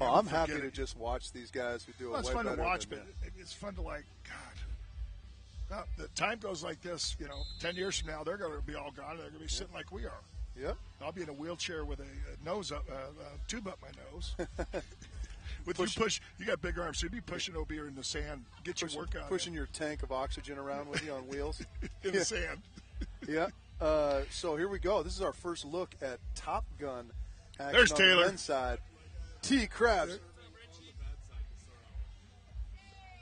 Oh, I'm happy to just watch these guys who do it. Well, it's way fun to better watch, than but it's fun to like. God, well, the time goes like this. 10 years from now, they're going to be all gone. They're going to be sitting like we are. Yep. I'll be in a wheelchair with a nose up, tube up my nose. You got big arms, so you'd be pushing over here in the sand, get your workout. Pushing your tank of oxygen around with you on wheels in the sand. Yeah. So here we go. This is our first look at Top Gun action. There's on Taylor. the men's side. Crabb.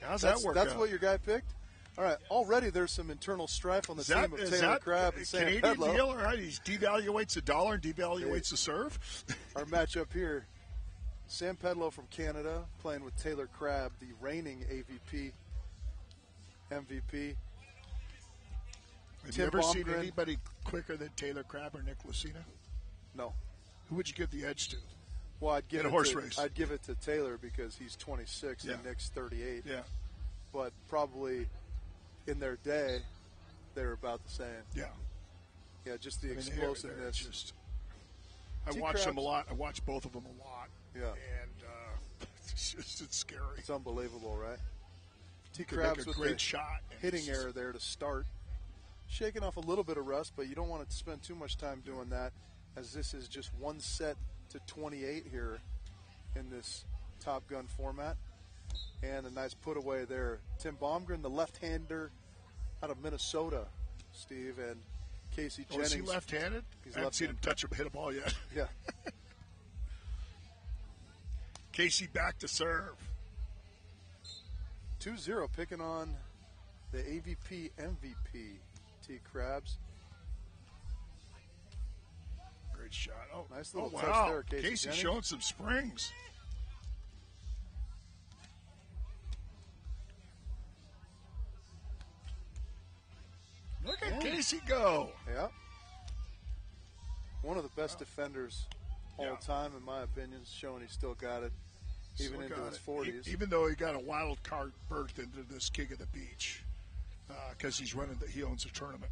How's that work That's out? what your guy picked? All right. Already there's some internal strife on the team of Taylor Crabb and Sam Canadian Pedlow. deal, or how he devaluates the dollar and devaluates the serve? Our matchup here, Sam Pedlow from Canada playing with Taylor Crabb, the reigning AVP MVP. Have Tim you ever seen Bomgren. anybody quicker than Taylor Crabb or Nick Lucina? No. Who would you give the edge to? Well, I'd give in a horse race. I'd give it to Taylor because he's 26 and Nick's 38. Yeah. But probably in their day, they're about the same. Yeah. Yeah, just the explosiveness. I watched them a lot. I watched both of them a lot. Yeah. And it's scary. It's unbelievable, right? Crabb's with a great shot. Hitting error there to start. Shaking off a little bit of rust, but you don't want to spend too much time doing that, as this is just one set to 28 here in this Top Gun format. And a nice put away there. Tim Bomgren, the left-hander out of Minnesota, Steve, and Casey Jennings. Is he left-handed? I haven't seen him hit a ball yet. Yeah. Casey back to serve. 2-0 picking on the AVP MVP, Crabbs. Great shot. Oh, nice little touch wow. there, Casey Casey Jennings. showing some springs. Look at Casey go. Yeah. One of the best defenders all time, in my opinion, showing he still got it, even into his 40s. Even though he got a wild card berth into this King of the Beach, because he owns a tournament.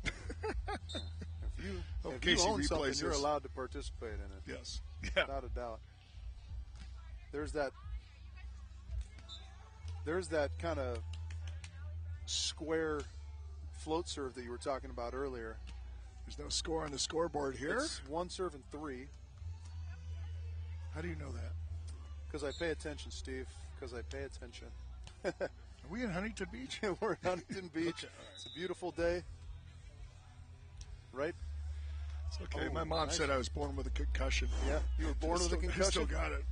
If you own something, you're allowed to participate in it. Yes. Yeah. Without a doubt. There's that kind of square float serve that you were talking about earlier. There's no score on the scoreboard here. It's 1 serve and 3. How do you know that? Because I pay attention, Steve. Because I pay attention. Are we in Huntington Beach? We're in Huntington Beach. Okay, right. It's a beautiful day. Right? It's okay. My mom said I was born with a concussion. Yeah, you were born with a concussion? I still got it.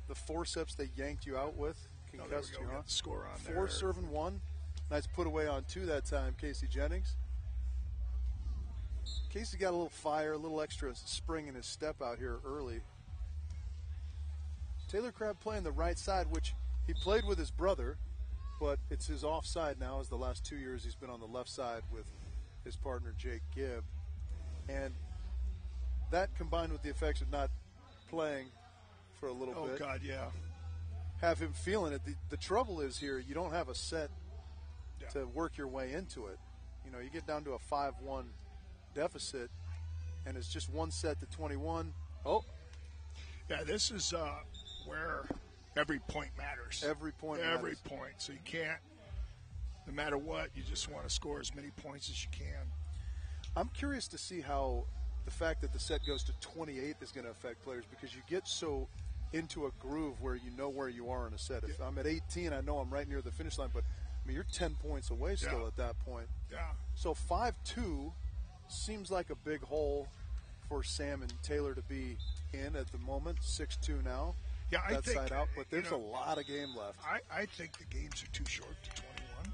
The forceps they yanked you out with concussed you, huh? Got the score on there. 4 serve and 1. Nice put away on 2 that time, Casey Jennings. Casey got a little fire, a little extra spring in his step out here early. Taylor Crabb playing the right side, which he played with his brother, but it's his offside now, as the last 2 years he's been on the left side with his partner Jake Gibb. And that combined with the effects of not playing for a little bit. Oh, God, yeah. Have him feeling it. The trouble is here, you don't have a set to work your way into it. You know, you get down to a 5-1 deficit, and it's just one set to 21. Oh. Yeah, this is where every point matters. Every point Every matters. point. So you can't, no matter what, you just want to score as many points as you can. I'm curious to see how the fact that the set goes to 28 is going to affect players, because you get so into a groove where you know where you are in a set. If I'm at 18, I know I'm right near the finish line, but I mean, you're 10 points away still at that point. Yeah. So 5-2 seems like a big hole for Sam and Taylor to be in at the moment. 6-2 now. Yeah, I think side out, but there's a lot of game left. I think the games are too short to 21.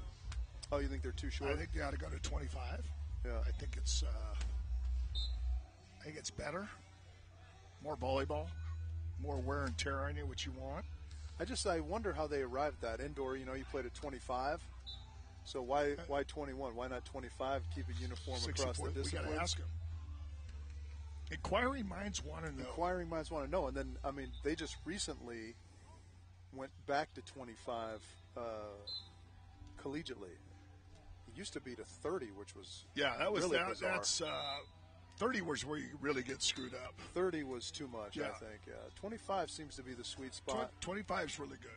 Oh, you think they're too short? I think they ought to go to 25. Yeah. I think it's better. More volleyball, more wear and tear on you, what you want. I wonder how they arrived at that. Indoor, you played at 25. So why 21? Why not 25? Keep it uniform across the disciplines. We got to ask them. Inquiring minds want to know. Inquiring minds want to know. And then, I mean, they just recently went back to 25 collegiately. It used to be to 30, which was that was really bizarre. 30 was where you really get screwed up. 30 was too much, Yeah. I think. 25 seems to be the sweet spot. 25 is really good.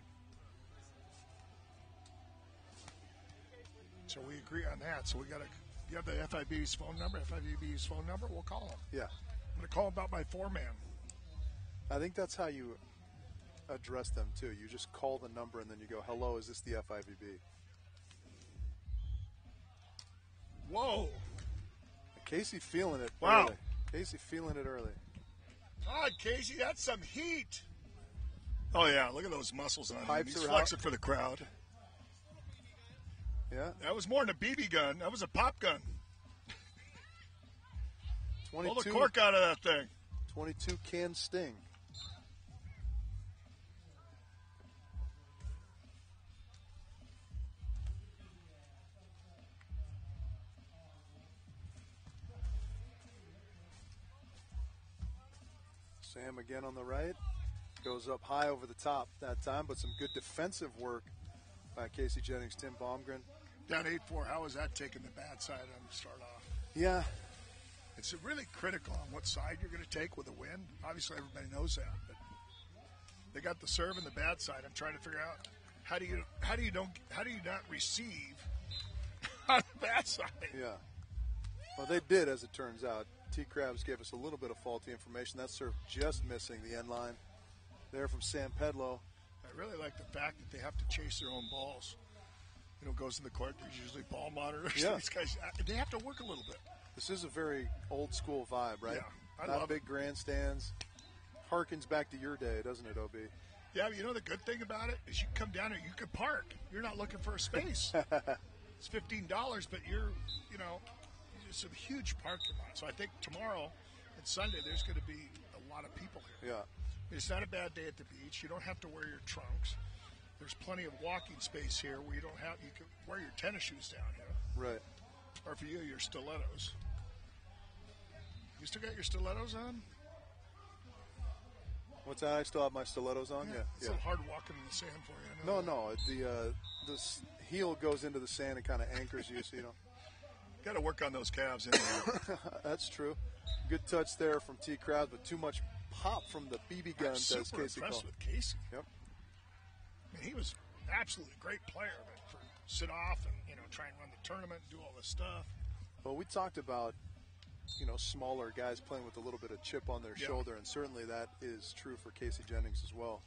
So we agree on that. So we got to. You have the FIB's phone number. FIB's phone number. We'll call him. Yeah. I'm going to call him about my 4-man. I think that's how you address them, too. You just call the number and then you go, hello, is this the FIVB? Whoa. Casey feeling it Wow. early. Casey feeling it early. God, Casey, that's some heat. Oh, yeah. Look at those muscles on him. Pipes He's are flexing out. for the crowd. Yeah. That was more than a BB gun. That was a pop gun. 22, Pull the cork out of that thing. 22 can sting. Sam again on the right. Goes up high over the top that time, but some good defensive work by Casey Jennings, Tim Bomgren. Down 8-4. How is that taking the bad side on the start off? Yeah. It's really critical on what side you're going to take with a win. Obviously, everybody knows that, but they got the serve and the bad side. I'm trying to figure out how do you not receive on the bad side? Yeah. Well, they did, as it turns out. Crabbs gave us a little bit of faulty information. That serve just missing the end line there from Sam Pedlow. I really like the fact that they have to chase their own balls. You know, goes in the court. There's usually ball monitors. Yeah. These guys, they have to work a little bit. This is a very old school vibe, right? Yeah, I Not love big grandstands. Harkens back to your day, doesn't it, OB? Yeah, but you know the good thing about it is you can come down here, you can park. You're not looking for a space. It's $15, but it's a huge parking lot. So I think tomorrow and Sunday there's going to be a lot of people here. Yeah. It's not a bad day at the beach. You don't have to wear your trunks. There's plenty of walking space here where you can wear your tennis shoes down here. Right. Or for you, your stilettos. You still got your stilettos on? What's that? I still have my stilettos on? Yeah. It's a little hard walking in the sand for you. I know. No. The heel goes into the sand and kind of anchors you, so you don't. Got to work on those calves anyway. That's true. Good touch there from Crabb, but too much pop from the BB gun. I'm super Casey impressed called. with Casey. Yep. I mean, he was absolutely a great player, but for sit off and try and run the tournament and do all this stuff. Well, we talked about smaller guys playing with a little bit of chip on their shoulder, and certainly that is true for Casey Jennings as well.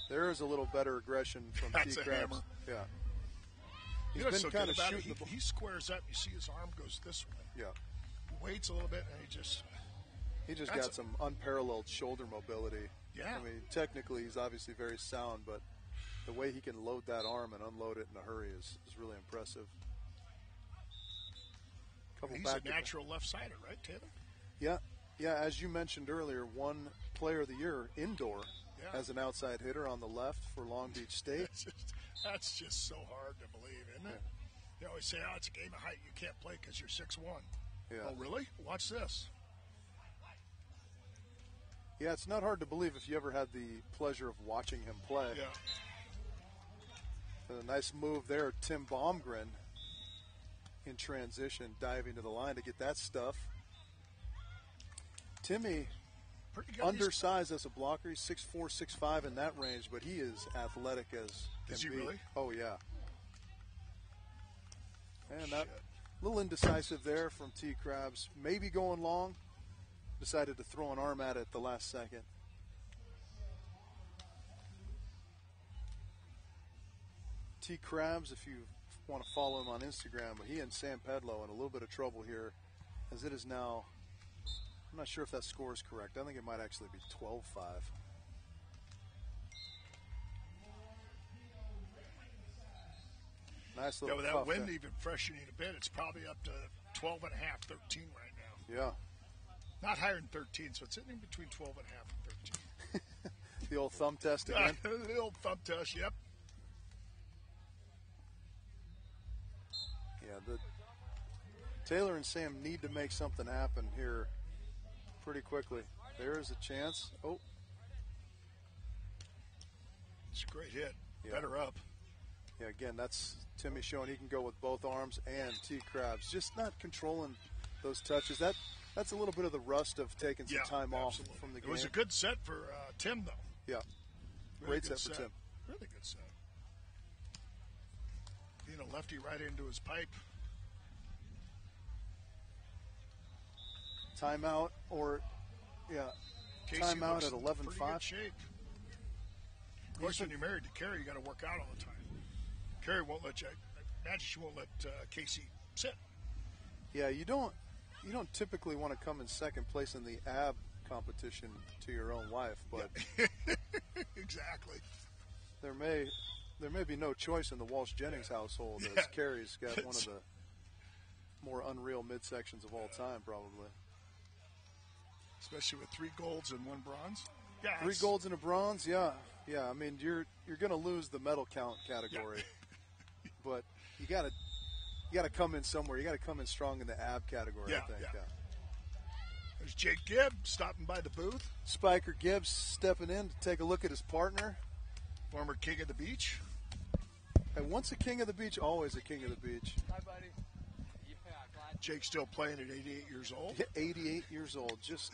There is a little better aggression from That's a Crabb. hammer. Yeah. He's He's been so kind good of about it. shooting the ball. He squares up. You see his arm goes this way. Yeah. He waits a little bit, and He just got some unparalleled shoulder mobility. Yeah. I mean, technically he's obviously very sound, but the way he can load that arm and unload it in a hurry is really impressive. He's a natural left-sider, right, Taylor? Yeah. As you mentioned earlier, one player of the year indoor as an outside hitter on the left for Long Beach State. That's just so hard to believe, isn't it? They always say, it's a game of height. You can't play because you're 6'1". Yeah. Oh, really? Watch this. Yeah, it's not hard to believe if you ever had the pleasure of watching him play. Yeah. A nice move there, Tim Bomgren in transition, diving to the line to get that stuff. Timmy, undersized as a blocker. He's 6'4", 6'5" in that range, but he is athletic as can Is he be. really? Oh, yeah. And that little indecisive there from Crabbs. Maybe going long. Decided to throw an arm at it at the last second. Crabbs, if you want to follow him on Instagram, but he and Sam Pedlow in a little bit of trouble here, as it is now. I'm not sure if that score is correct. I think it might actually be 12-5. Nice little with that puff wind there. even freshening a bit, it's probably up to 12.5, 13 right now. Yeah. Not higher than 13, so it's in between 12.5 and 13. The old thumb test again. The old thumb test, yep. Yeah, Taylor and Sam need to make something happen here pretty quickly. There is a chance. Oh. It's a great hit. Yeah. Better up. Yeah, again, that's Timmy showing he can go with both arms, and Crabbs just not controlling those touches. That's a little bit of the rust of taking some time off from the game. It was a good set for Tim, though. Yeah. Really Great set for Tim. Really good set. Being a lefty right into his pipe. Timeout or, timeout at 11-5. Shape. Of course, when you're married to Carrie, you got to work out all the time. Carrie won't let you. I imagine she won't let Casey sit. Yeah, you don't typically want to come in second place in the ab competition to your own wife, but exactly. There may be no choice in the Walsh-Jennings household, as Carrie's got one of the more unreal midsections of all time, probably. Especially with 3 golds and 1 bronze. Yeah, 3 golds and a bronze. Yeah. I mean, you're going to lose the medal count category, but you got to come in somewhere. You got to come in strong in the ab category. I think. Yeah. There's Jake Gibb stopping by the booth. Spiker Gibbs stepping in to take a look at his partner, former king of the beach. And once a king of the beach, always a king of the beach. Hi, buddy. Jake's still playing at 88 years old. 88 years old, just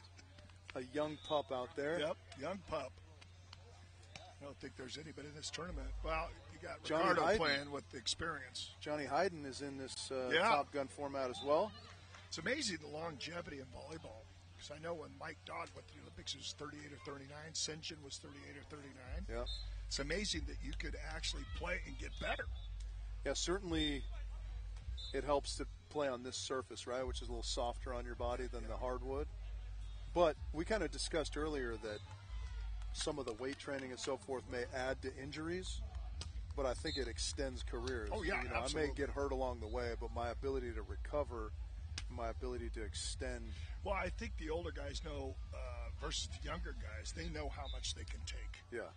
a young pup out there. Yep, young pup. I don't think there's anybody in this tournament. Well, you got Johnny Ricardo Hayden. playing with experience. Johnny Hayden is in this Top Gun format as well. It's amazing the longevity in volleyball. Because I know when Mike Dodd went to the Olympics, it was 38 or 39. Sinjin was 38 or 39. Yeah. It's amazing that you could actually play and get better. Yeah, certainly it helps to play on this surface, right, which is a little softer on your body than the hardwood. But we kind of discussed earlier that some of the weight training and so forth may add to injuries, but I think it extends careers. Oh, yeah, absolutely. I may get hurt along the way, but my ability to recover, my ability to extend. Well, I think the older guys know versus the younger guys, they know how much they can take. Yeah.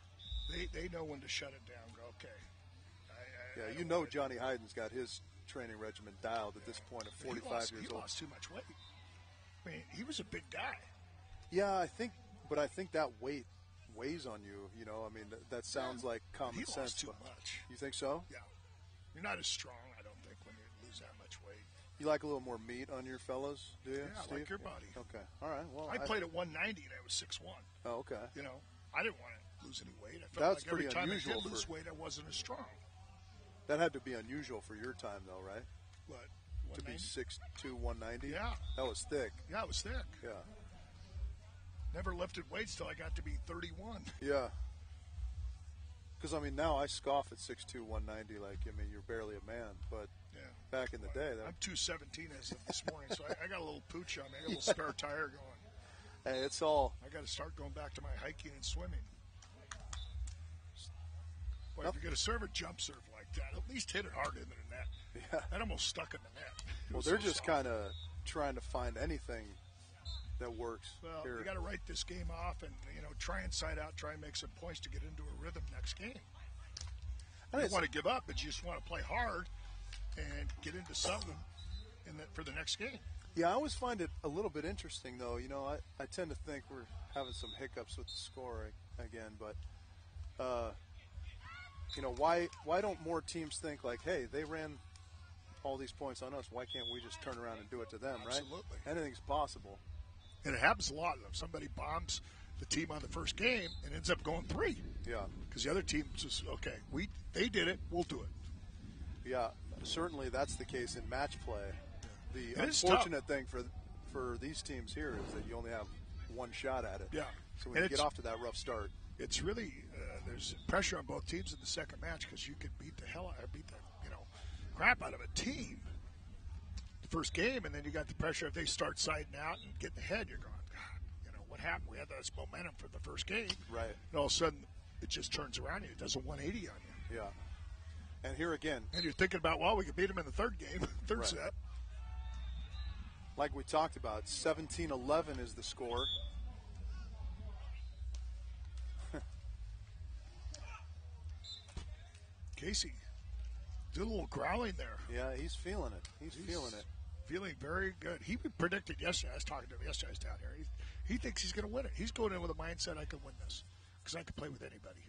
They know when to shut it down. Go, okay. Johnny Hayden's got his training regimen dialed at this point at 45 years old. He lost too much weight. I mean, he was a big guy. Yeah, I think that weight weighs on you. I mean, that sounds like common sense. He lost too much. You think so? Yeah. You're not as strong, I don't think, when you lose that much weight. You like a little more meat on your fellas, do you, Yeah, Steve? I like your body. Okay. All right. Well, I played at 190 and I was 6'1". Oh, okay. I didn't want to lose any weight. I felt That's like every pretty time unusual I did lose weight, I wasn't as strong. That had to be unusual for your time, though, right? What? To be 6'2", 190? Yeah. That was thick. Yeah, it was thick. Yeah. Never lifted weights till I got to be 31. Yeah. Because, now I scoff at 6'2", 190, you're barely a man. But back in the day. I'm 217 as of this morning, so I got a little pooch on me. I got a little spare tire going. Hey, it's all. I got to start going back to my hiking and swimming. Boy, if you're going to serve a jump serve like that, at least hit it hard into the net. Yeah. That almost stuck in the net. Well, they're just kind of trying to find anything that works. Well, here. you got to write this game off and try and side out, try and make some points to get into a rhythm next game. I don't want to give up, but you just want to play hard and get into something for the next game. Yeah, I always find it a little bit interesting, though. I tend to think we're having some hiccups with the scoring again, but why don't more teams think like, hey, they ran all these points on us, why can't we just turn around and do it to them, right? Absolutely. Anything's possible. And it happens a lot. If somebody bombs the team on the first game and ends up going 3. Yeah. Because the other team just, okay, they did it, we'll do it. Yeah, certainly that's the case in match play. The it unfortunate thing for these teams here is that you only have one shot at it. Yeah. So when you get off to that rough start. It's really, there's pressure on both teams in the second match because you could beat the crap out of a team the first game, and then you got the pressure if they start siding out and getting ahead, you're going, God, what happened? We had this momentum for the first game. Right. And all of a sudden, it just turns around you. It does a 180 on you. Yeah. And here again. And you're thinking about, we could beat them in the third game, third set. Like we talked about, 17-11 is the score. Casey, did a little growling there. Yeah, he's feeling it. He's feeling it. Feeling very good. He predicted yesterday. I was talking to him yesterday. I was down here. He thinks he's going to win it. He's going in with a mindset, I can win this because I can play with anybody.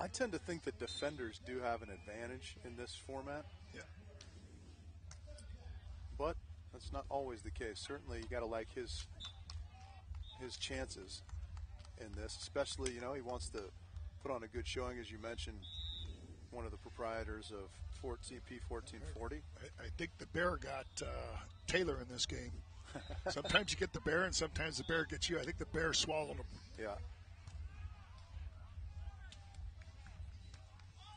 I tend to think that defenders do have an advantage in this format. Yeah. But that's not always the case. Certainly, you got to like his chances in this, especially, he wants to put on a good showing, as you mentioned, one of the proprietors of p1440. I think the bear got Taylor in this game. Sometimes you get the bear, and sometimes the bear gets you. I think the bear swallowed him. Yeah.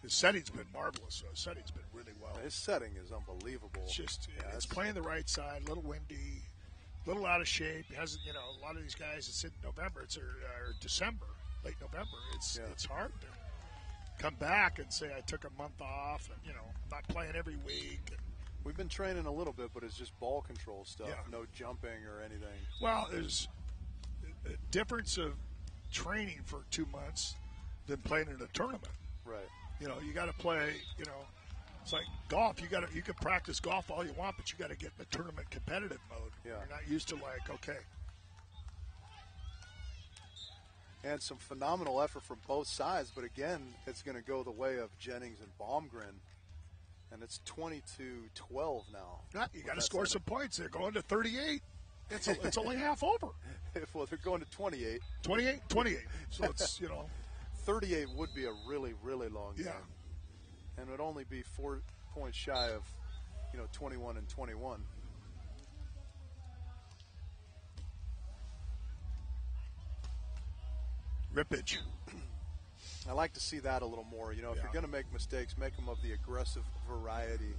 His setting's been marvelous. His setting's been really well. His setting is unbelievable. It's just, it's playing the right side, a little windy, a little out of shape. It hasn't, a lot of these guys, it's in November, or December, late November. It's hard to come back and say I took a month off and, I'm not playing every week. And, we've been training a little bit, but it's just ball control stuff, no jumping or anything. Well, there's a difference of training for 2 months than playing in a tournament. Right. You got to play, it's like golf. You can practice golf all you want, but you got to get in the tournament competitive mode. Yeah. You're not used to okay. And some phenomenal effort from both sides, but again, it's going to go the way of Jennings and Bomgren, and it's 22-12 now. You got to score some points. They're going to 38. It's only half over. Well, they're going to 28. 28. So it's 38 would be a really, really long game. And it would only be 4 points shy of, 21 and 21. Rippage. I like to see that a little more. If you're going to make mistakes, make them of the aggressive variety.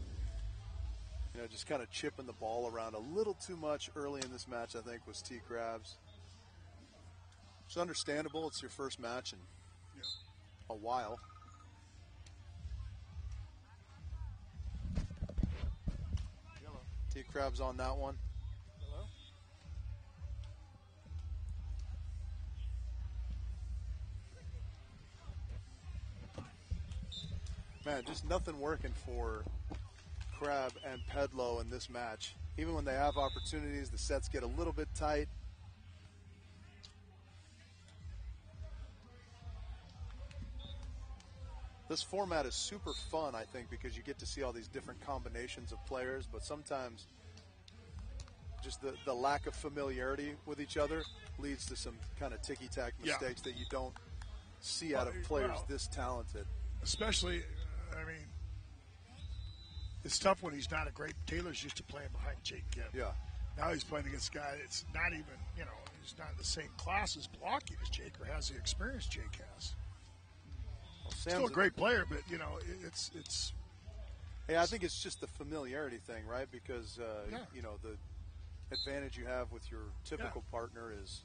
Just kind of chipping the ball around a little too much early in this match, I think, was T. Crabb's. It's understandable. It's your first match in a while. T. Crabb's on that one. Hello? Man, just nothing working for Crabb and Pedlow in this match. Even when they have opportunities, the sets get a little bit tight. This format is super fun, I think, because you get to see all these different combinations of players, but sometimes just the lack of familiarity with each other leads to some kind of ticky-tack mistakes that you don't see out of players this talented. Especially, it's tough when he's not a great. Taylor's used to playing behind Jake Gibb. Yeah. Now he's playing against a guy that's not even, he's not in the same class as blocking as Jake or has the experience Jake has. Well, still a great player, but, it's. Hey, I think it's just the familiarity thing, right? Because, the advantage you have with your typical partner is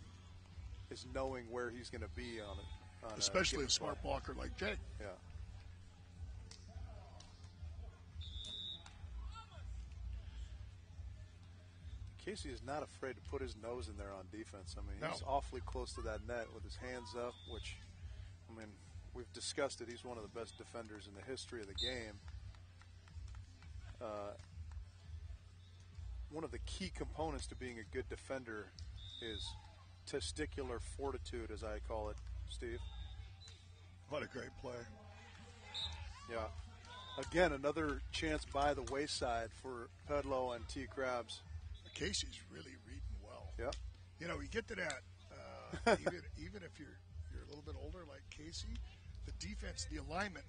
knowing where he's going to be on it. Especially a smart blocker like Jake. Yeah. Casey is not afraid to put his nose in there on defense. He's awfully close to that net with his hands up, which, we've discussed it. He's one of the best defenders in the history of the game. One of the key components to being a good defender is testicular fortitude, as I call it, Steve. What a great play. Yeah. Again, another chance by the wayside for Pedlow and T. Crabb's. Casey's really reading well. Yeah. You get to that, even if you're a little bit older like Casey, the defense, the alignment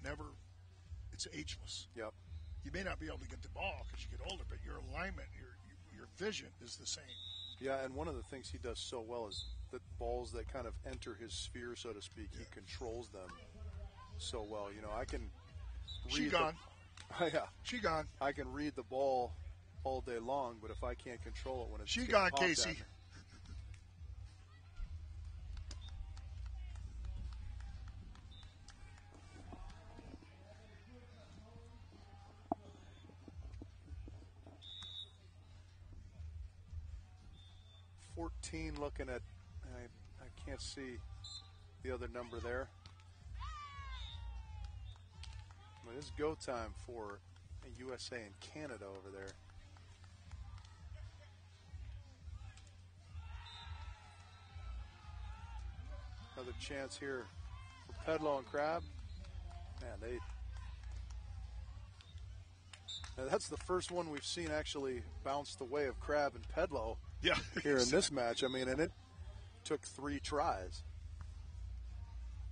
it's ageless. Yep. You may not be able to get the ball because you get older, but your alignment, your vision is the same. Yeah, and one of the things he does so well is the balls that kind of enter his sphere, so to speak, he controls them so well. I can read She gone. She gone. I can read the ball all day long, but if I can't control it when it's She gone, Casey. Looking at, I can't see the other number there. It is go time for USA and Canada over there. Another chance here for Pedlow and Crabb. Man, that's the first one we've seen actually bounce the way of Crabb and Pedlow here in this match. I mean, and it took 3 tries.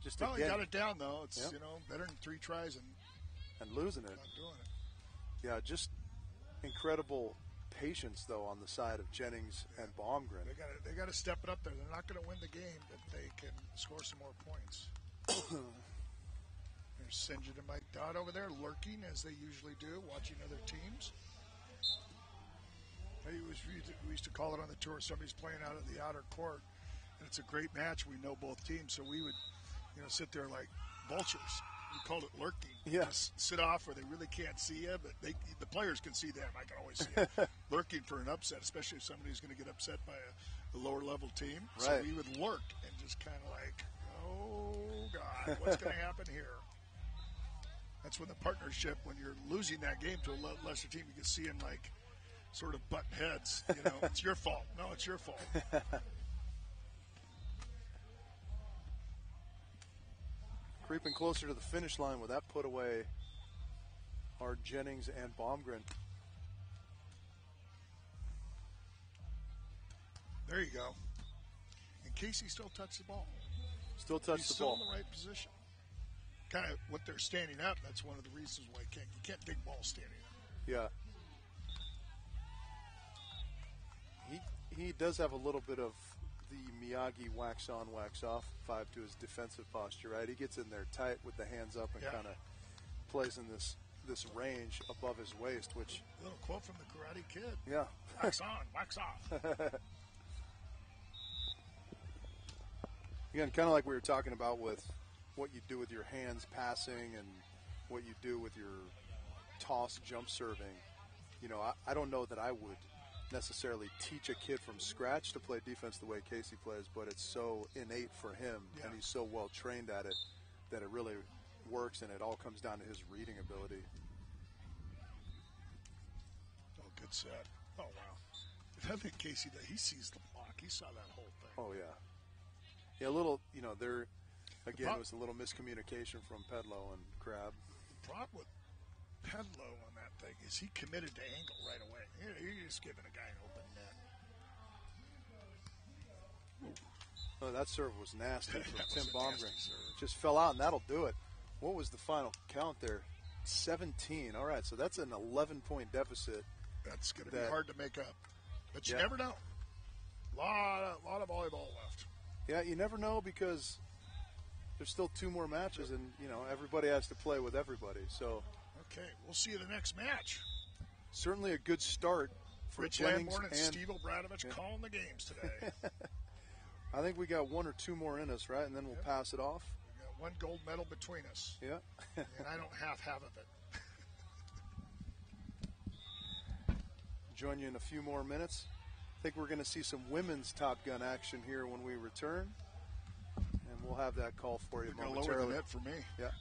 Just he got it down, though. It's, better than 3 tries and losing it. Not doing it. Yeah, just incredible patience, though, on the side of Jennings and Bomgren. They got to step it up there. They're not going to win the game, but they can score some more points. There's Sinjin and Mike Dodd over there lurking, as they usually do, watching other teams. We used to call it on the tour, somebody's playing out of the outer court, and it's a great match. We know both teams, so we would sit there like vultures. We called it lurking. Yes. Just sit off where they really can't see you, but the players can see them. I can always see it. Lurking for an upset, especially if somebody's going to get upset by a lower level team. Right. So we would lurk and just kind of like, oh, God, what's going to happen here? That's when the partnership, when you're losing that game to a lesser team, you can see them like sort of butt heads. It's your fault. No, it's your fault. Creeping closer to the finish line with that put away are Jennings and Bomgren. There you go. And Casey still touched the ball. Still touched the ball. He's still in the right position. Kind of what they're standing up, that's one of the reasons why you can't dig balls standing up. Yeah. He does have a little bit of the Miyagi wax on, wax off vibe to his defensive posture, right? He gets in there tight with the hands up and kind of plays in this range above his waist, which... A little quote from the Karate Kid. Yeah. Wax on, wax off. Again, kind of like we were talking about with what you do with your hands passing and what you do with your toss jump serving. I don't know that I would necessarily teach a kid from scratch to play defense the way Casey plays, but it's so innate for him, and he's so well trained at it that it really works, and it all comes down to his reading ability. Oh, good set. Oh, wow. I think Casey, he sees the block. He saw that whole thing. Oh, yeah. Yeah, a little, there, again, it was a little miscommunication from Pedlow and Crabb. The problem with Pedlow on that thing is he committed to angle right away. You're just giving a guy an open net. Oh, that serve was nasty from Tim Bomgren. Just fell out, and that'll do it. What was the final count there? 17. All right, so that's an 11-point deficit. That's going to be hard to make up. But you never know. A lot of volleyball left. Yeah, you never know because there's still 2 more matches, and, everybody has to play with everybody. So, okay, we'll see you the next match. Certainly a good start for Rich Jennings Lamborn and Steve Obradovich calling the games today. I think we got 1 or 2 more in us, right? And then we'll pass it off. We got 1 gold medal between us. Yeah. And I don't have half of it. Join you in a few more minutes. I think we're going to see some women's Top Gun action here when we return. And we'll have that call for you momentarily. Lower the net for me. Yeah.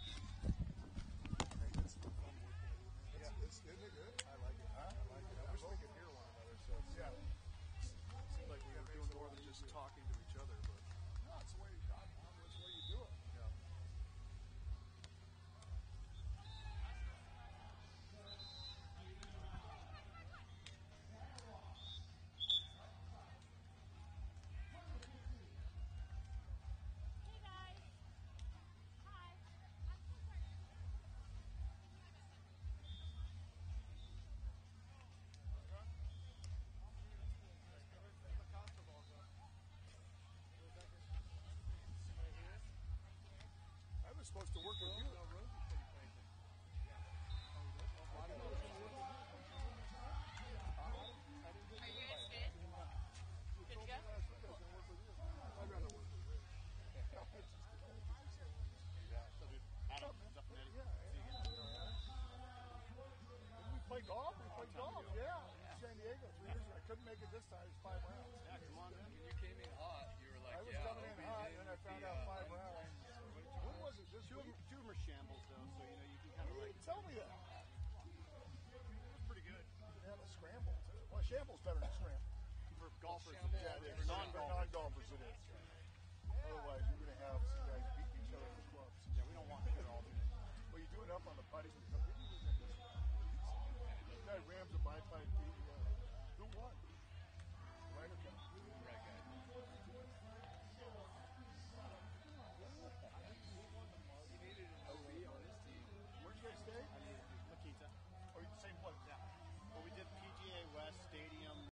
Supposed to work with you. Play golf? We played golf, yeah. San Diego 3 years ago. I couldn't make it this time. It's 5 rounds. Yeah, come on, man. When you came in hot, you were like, I was coming in hot, and I found out 5 rounds. When was it? This week? Two of them are shambles, though, so you can kind of like. Tell me that. It was pretty good. Yeah, the scramble, too. Well, shamble's better than scramble. For golfers, Yeah, it is. For non-golfers, it is. Otherwise, you're going to have some guys beating each other with clubs. Yeah, we don't want to do it all the time. Well, you enough on the putting. This guy rams a by 5 feet.